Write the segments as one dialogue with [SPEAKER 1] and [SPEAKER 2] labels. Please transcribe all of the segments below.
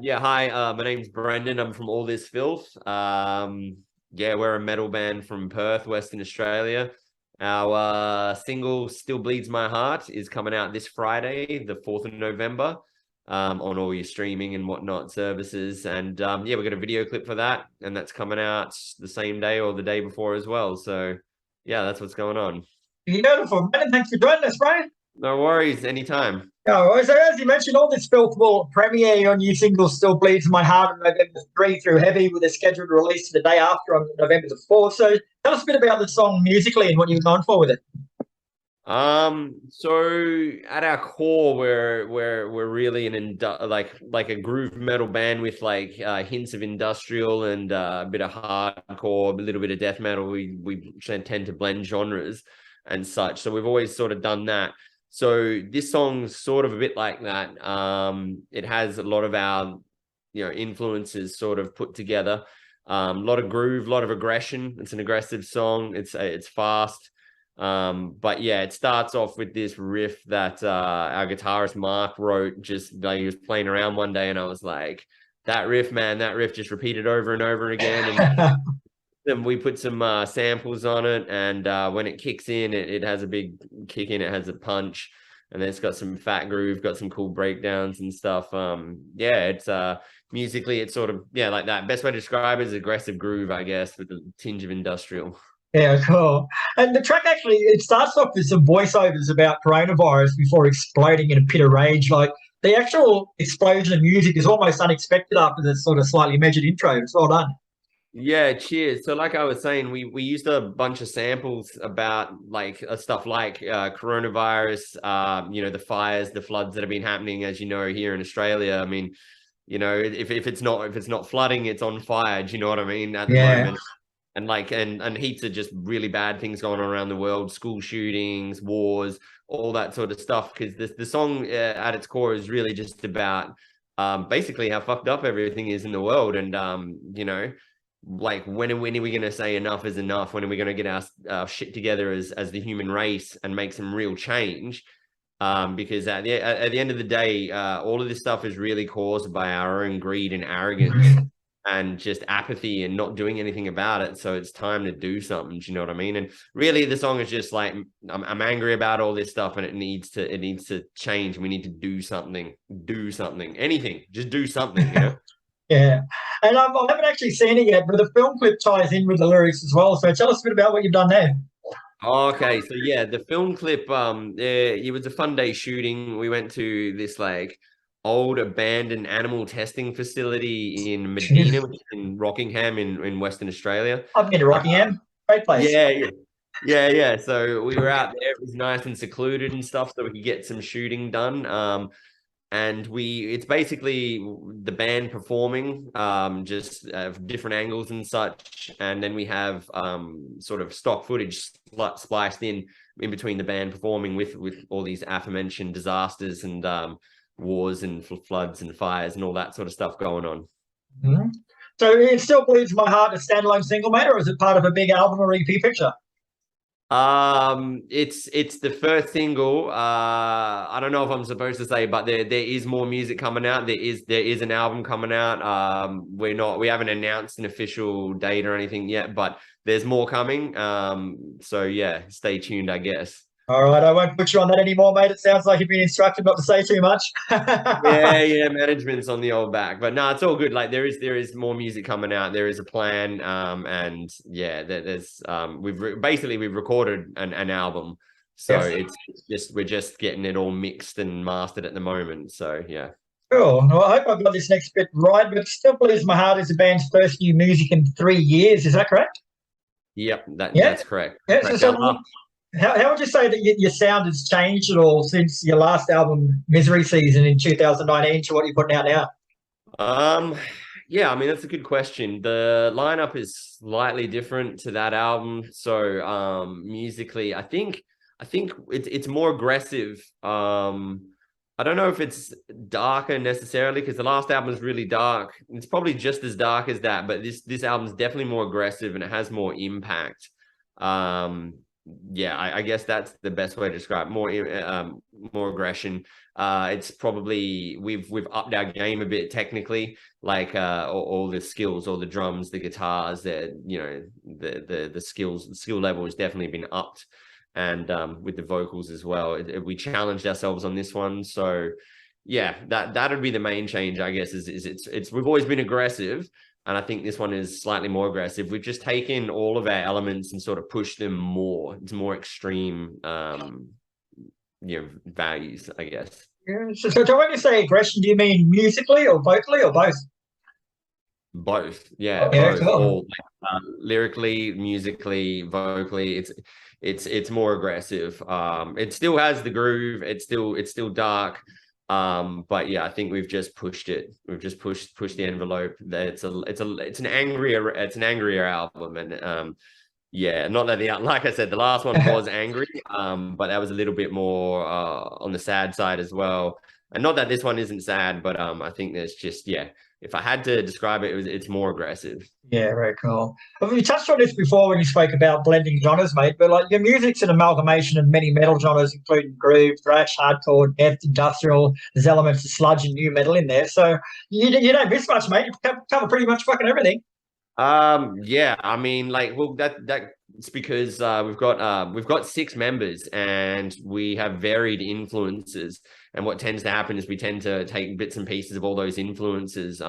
[SPEAKER 1] Yeah, hi. My name's Brendan. I'm from All This Filth. Yeah, we're a metal band from Perth, Western Australia. Our single "Still Bleeds My Heart" is coming out this Friday, the 4th of November, on all your streaming and whatnot services. And yeah, we got a video clip for that, and that's coming out the same day or the day before as well. So yeah, that's what's going on.
[SPEAKER 2] Beautiful, man. Thanks for joining us, bro.
[SPEAKER 1] No worries, anytime.
[SPEAKER 2] Oh, so as you mentioned, All This Filth will premiere your new single Still Bleeds My Heart on November 3 through Heavy with a scheduled release the day after on November the 4th. So tell us a bit about the song musically and what you've gone for with it.
[SPEAKER 1] So at our core, we're really like a groove metal band with hints of industrial and a bit of hardcore, a little bit of death metal. We tend to blend genres and such. So we've always sort of done that. So this song's sort of a bit like that. It has a lot of our, influences sort of put together. A lot of groove, a lot of aggression. It's an aggressive song. It's fast. But yeah, it starts off with this riff that our guitarist Mark wrote. Just like he was playing around one day, and I was like, "That riff, man, that riff just repeated over and over again." And then we put some samples on it, and when it kicks in, it has a big kick in. It has a punch, and then it's got some fat groove, got some cool breakdowns and stuff. Yeah, it's musically, it's sort of like that. Best way to describe it is aggressive groove, I guess, with a tinge of industrial.
[SPEAKER 2] Yeah, cool. And the track actually it starts off with some voiceovers about coronavirus before exploding in a pit of rage. Like the actual explosion of music is almost unexpected after this sort of slightly measured intro. It's well done.
[SPEAKER 1] Yeah, cheers. So like I was saying, we used a bunch of samples about stuff like coronavirus, the fires, the floods that have been happening, as you know, here in Australia. I mean, if it's not flooding, it's on fire. Do you know what I mean? At the
[SPEAKER 2] Yeah.
[SPEAKER 1] moment. And heaps of just really bad things going on around the world, school shootings, wars, all that sort of stuff. Because the song at its core is really just about basically how fucked up everything is in the world. And like when are we going to say enough is enough? When are we going to get our shit together as the human race and make some real change? Because at the end of the day, all of this stuff is really caused by our own greed and arrogance and just apathy and not doing anything about it. So it's time to do something. Do you know what I mean? And really, the song is just like I'm angry about all this stuff, and it needs to change. We need to do something, anything, just do something.
[SPEAKER 2] Yeah. And I haven't actually seen it yet, but the film clip ties in with the lyrics as well. So tell us a bit about what you've done there.
[SPEAKER 1] Okay, so yeah, the film clip, it was a fun day shooting. We went to this old abandoned animal testing facility in Medina, which is in Rockingham in Western Australia.
[SPEAKER 2] I've been to Rockingham. Great place.
[SPEAKER 1] Yeah. So we were out there. It was nice and secluded and stuff, so we could get some shooting done. And it's basically the band performing, just different angles and such. And then we have sort of stock footage spliced in between the band performing with all these aforementioned disasters and wars and floods and fires and all that sort of stuff going on.
[SPEAKER 2] Mm-hmm. So it still bleeds my heart a standalone single, mate, or is it part of a big album or EP picture?
[SPEAKER 1] It's the first single. I don't know if I'm supposed to say, but there is more music coming out. There is an album coming out. We haven't announced an official date or anything yet, but there's more coming. So yeah, stay tuned, I guess.
[SPEAKER 2] All right, I won't put you on that anymore, mate. It sounds like you've been instructed not to say too much.
[SPEAKER 1] Yeah, management's on the old back, but no, it's all good. Like there is more music coming out. There is a plan, and yeah, there's we've recorded an album, so
[SPEAKER 2] Yes.
[SPEAKER 1] we're just getting it all mixed and mastered at the moment. So yeah.
[SPEAKER 2] Cool. Well, I hope I've got this next bit right, but Still Bleeds My Heart is the band's first new music in 3 years. Is that correct?
[SPEAKER 1] Yep,
[SPEAKER 2] Yeah.
[SPEAKER 1] that's correct.
[SPEAKER 2] Yeah,
[SPEAKER 1] Correct.
[SPEAKER 2] how would you say that your sound has changed at all since your last album, Misery Season, in 2019, to what you're putting out now?
[SPEAKER 1] Yeah, I mean that's a good question. The lineup is slightly different to that album. So musically, I think it's more aggressive. I don't know if it's darker necessarily because the last album is really dark. It's probably just as dark as that, but this album is definitely more aggressive and it has more impact. yeah, I guess that's the best way to describe more aggression. It's probably we've upped our game a bit technically, like all the skills, all the drums, the guitars, the skill level has definitely been upped, and with the vocals as well, we challenged ourselves on this one. So yeah, that would be the main change, I guess. Is it's we've always been aggressive. And I think this one is slightly more aggressive. We've just taken all of our elements and sort of pushed them more. It's more extreme, values, I guess.
[SPEAKER 2] Yeah. So when you say aggression, do you mean musically or vocally or both?
[SPEAKER 1] Both, yeah,
[SPEAKER 2] Yeah,
[SPEAKER 1] both.
[SPEAKER 2] cool.
[SPEAKER 1] All lyrically, musically, vocally. It's more aggressive. It still has the groove. It's still dark. But yeah, I think we've just pushed it. We've just pushed the envelope. It's an angrier album, and yeah, not that like I said, the last one was angry, but that was a little bit more on the sad side as well. And not that this one isn't sad, but I think there's just, yeah, if I had to describe it, it's more aggressive.
[SPEAKER 2] Yeah, very cool. Well, you touched on this before when you spoke about blending genres, mate, but like your music's an amalgamation of many metal genres, including groove, thrash, hardcore, death, industrial. There's elements of sludge and new metal in there. So you don't miss much, mate. You cover pretty much fucking everything.
[SPEAKER 1] Yeah, I mean, like, well, that's because we've got 6 members and we have varied influences. And what tends to happen is we tend to take bits and pieces of all those influences.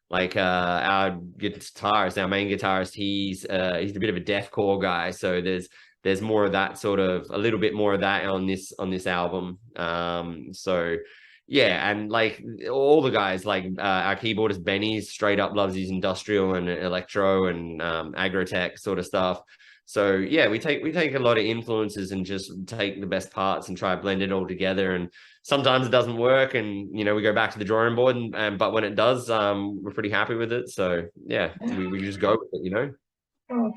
[SPEAKER 1] Like our guitarist, our main guitarist, he's a bit of a deathcore guy, so there's more of that, sort of a little bit more of that on this album. So yeah, and like all the guys, like our keyboardist Benny straight up loves his industrial and electro and agrotech sort of stuff. So yeah, we take a lot of influences and just take the best parts and try to blend it all together. And sometimes it doesn't work, and we go back to the drawing board. And but when it does, we're pretty happy with it. So yeah, we just go with it.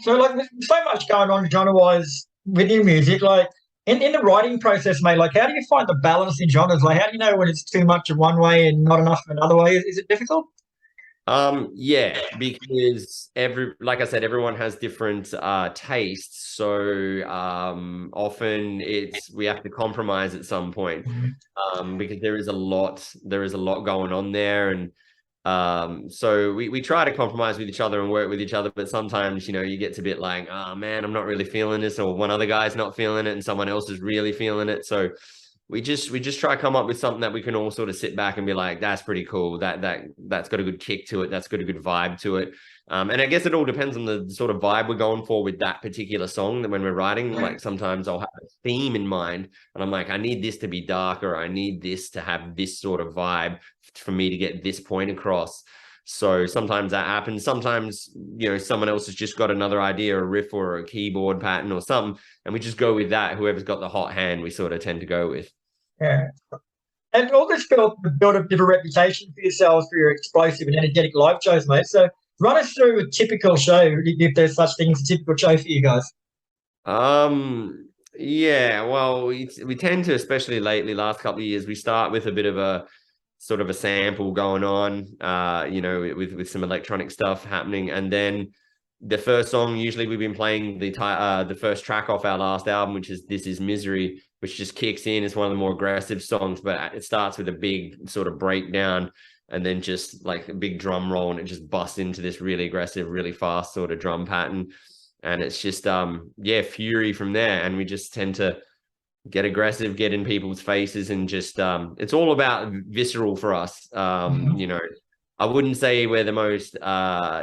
[SPEAKER 2] So like there's so much going on genre-wise with your music. Like in the writing process, mate, like how do you find the balance in genres? Like how do you know when it's too much of one way and not enough of another way? Is it difficult?
[SPEAKER 1] Yeah, because like I said, everyone has different tastes. So often we have to compromise at some point, because there is a lot going on there. And so we try to compromise with each other and work with each other, but sometimes you get to a bit like, oh man, I'm not really feeling this, or one other guy's not feeling it and someone else is really feeling it. So we just try to come up with something that we can all sort of sit back and be like, that's pretty cool. That's got a good kick to it. That's got a good vibe to it. And I guess it all depends on the sort of vibe we're going for with that particular song. That when we're writing, like sometimes I'll have a theme in mind and I'm like, I need this to be darker. I need this to have this sort of vibe for me to get this point across. So sometimes that happens. Sometimes, someone else has just got another idea, a riff or a keyboard pattern or something, and we just go with that. Whoever's got the hot hand, we sort of tend to go with.
[SPEAKER 2] Yeah. And All This Filth built a bit of a reputation for yourselves for your explosive and energetic live shows, mate. So run us through a typical show, if there's such thing as a typical show for you guys.
[SPEAKER 1] Yeah, well, we tend to, especially lately, last couple of years, we start with a bit of a sort of a sample going on, with some electronic stuff happening. And then the first song, usually we've been playing the first track off our last album, which is This Is Misery, which just kicks in. It's one of the more aggressive songs, but it starts with a big sort of breakdown and then just like a big drum roll, and it just busts into this really aggressive, really fast sort of drum pattern. And it's just, fury from there. And we just tend to get aggressive, get in people's faces, and just, it's all about visceral for us. I wouldn't say we're the most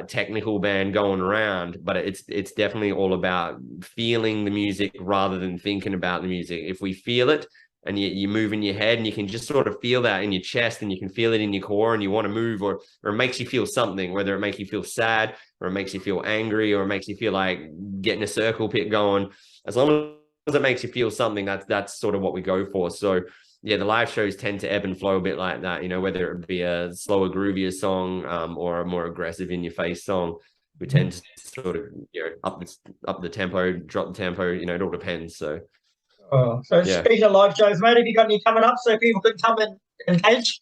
[SPEAKER 1] technical band going around, but it's definitely all about feeling the music rather than thinking about the music. If we feel it and you move in your head and you can just sort of feel that in your chest and you can feel it in your core and you want to move, or it makes you feel something, whether it makes you feel sad or it makes you feel angry or it makes you feel like getting a circle pit going, as long as it makes you feel something, that's sort of what we go for. So yeah, the live shows tend to ebb and flow a bit like that, whether it be a slower, groovier song, or a more aggressive in your face song. We tend to sort of, up the tempo, drop the tempo, it all depends. So,
[SPEAKER 2] yeah. Speaking of live shows, mate, have you got any coming up so people can come and engage?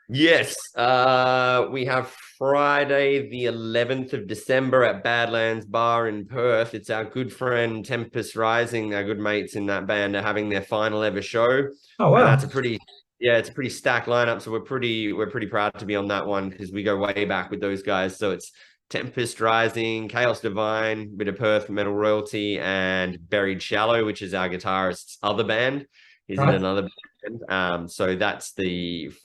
[SPEAKER 1] Yes, we have Friday, the 11th of December at Badlands Bar in Perth. It's our good friend Tempest Rising, our good mates in that band, are having their final ever show.
[SPEAKER 2] Oh, wow.
[SPEAKER 1] And that's it's a pretty stacked lineup. So we're pretty proud to be on that one because we go way back with those guys. So it's Tempest Rising, Chaos Divine, bit of Perth Metal Royalty, and Buried Shallow, which is our guitarist's other band. He's in another band. So that's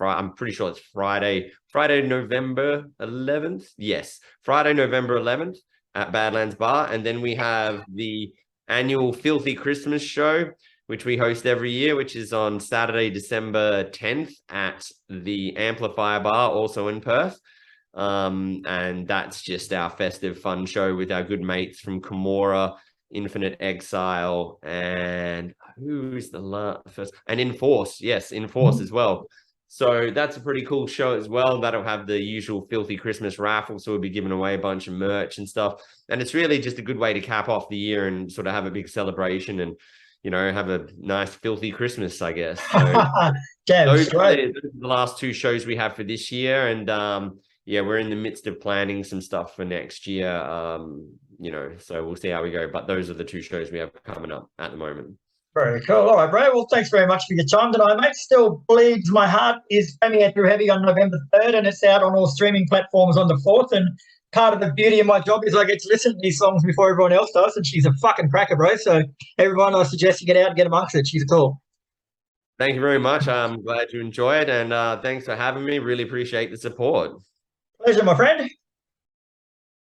[SPEAKER 1] I'm pretty sure it's Friday, November 11th. Yes, Friday, November 11th at Badlands Bar. And then we have the annual Filthy Christmas show, which we host every year, which is on Saturday, December 10th at the Amplifier Bar, also in Perth. And that's just our festive fun show with our good mates from Kimura, Infinite Exile, and who's the first? And Enforce, yes, Enforce as well. So that's a pretty cool show as well. That'll have the usual Filthy Christmas raffle, so we'll be giving away a bunch of merch and stuff. And it's really just a good way to cap off the year and sort of have a big celebration and, you know, have a nice filthy Christmas, I guess. So those are the last two shows we have for this year, and yeah, we're in the midst of planning some stuff for next year. You know, so we'll see how we go. But those are the two shows we have coming up at the moment.
[SPEAKER 2] Very cool. All right, bro. Well, thanks very much for your time tonight, mate. Still Bleeds My Heart is premiere through Heavy on November 3rd, and it's out on all streaming platforms on the 4th. And part of the beauty of my job is I get to listen to these songs before everyone else does, and she's a fucking cracker, bro. So everyone, I suggest you get out and get amongst it. She's cool.
[SPEAKER 1] Thank you very much. I'm glad you enjoyed, and thanks for having me. Really appreciate the support.
[SPEAKER 2] Pleasure, my friend.